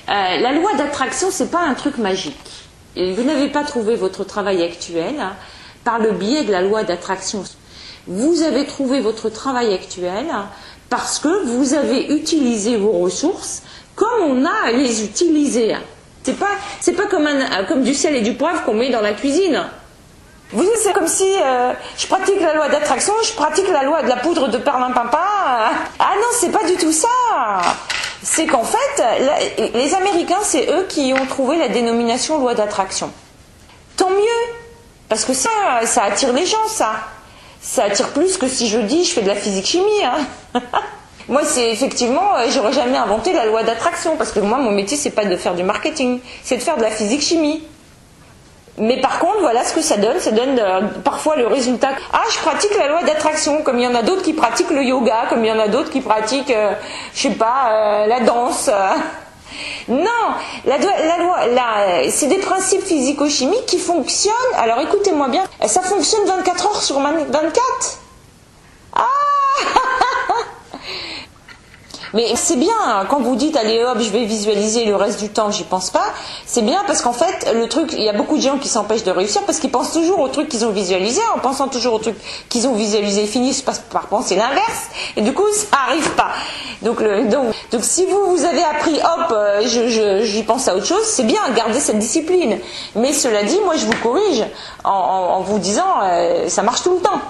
La loi d'attraction, c'est pas un truc magique. Et vous n'avez pas trouvé votre travail actuel par le biais de la loi d'attraction. Vous avez trouvé votre travail actuel parce que vous avez utilisé vos ressources comme on a à les utiliser. C'est pas comme du sel et du poivre qu'on met dans la cuisine. Vous dites, c'est comme si je pratique la loi d'attraction, je pratique la loi de la poudre de perlimpinpin. Ah non, c'est pas du tout ça. C'est qu'en fait, les Américains, c'est eux qui ont trouvé la dénomination loi d'attraction. Tant mieux, parce que ça attire les gens, ça. Ça attire plus que si je dis je fais de la physique-chimie. Hein. Moi, c'est effectivement, j'aurais jamais inventé la loi d'attraction, parce que moi, mon métier, c'est pas de faire du marketing, c'est de faire de la physique-chimie. Mais par contre, voilà ce que ça donne. Ça donne parfois le résultat. Ah, je pratique la loi d'attraction, comme il y en a d'autres qui pratiquent le yoga, comme il y en a d'autres qui pratiquent, je sais pas, la danse. Non, c'est des principes physico-chimiques qui fonctionnent. Alors écoutez-moi bien, ça fonctionne 24 heures sur 24. Ah Mais c'est bien, quand vous dites allez hop, je vais visualiser le reste du temps, j'y pense pas, c'est bien parce qu'en fait, le truc, il y a beaucoup de gens qui s'empêchent de réussir parce qu'ils pensent toujours au truc qu'ils ont visualisé, en pensant toujours au truc qu'ils ont visualisé, ils finissent par penser l'inverse, et du coup, ça arrive pas. Donc si vous avez appris hop, j'y pense à autre chose, c'est bien, gardez cette discipline. Mais cela dit, moi je vous corrige en vous disant, ça marche tout le temps.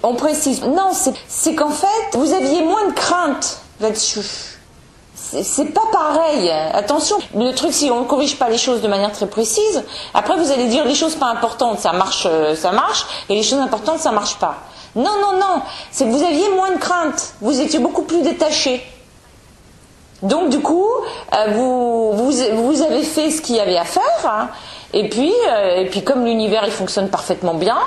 On précise, non, c'est qu'en fait, vous aviez moins de crainte là-dessus. C'est pas pareil. Attention, le truc, si on ne corrige pas les choses de manière très précise, après vous allez dire les choses pas importantes, ça marche, et les choses importantes, ça marche pas. Non, c'est que vous aviez moins de crainte. Vous étiez beaucoup plus détaché. Donc du coup, vous avez fait ce qu'il y avait à faire, hein, et puis comme l'univers il fonctionne parfaitement bien,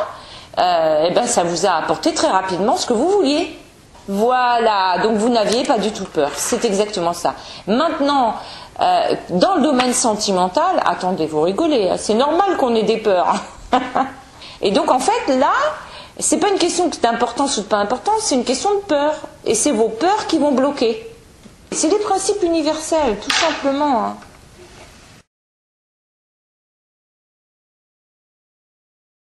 et ben ça vous a apporté très rapidement ce que vous vouliez. Voilà, donc vous n'aviez pas du tout peur, c'est exactement ça. Maintenant, dans le domaine sentimental, attendez, vous rigolez, c'est normal qu'on ait des peurs. Et donc en fait là, c'est pas une question d'importance ou de pas importance, c'est une question de peur. Et c'est vos peurs qui vont bloquer. C'est des principes universels, tout simplement. Hein.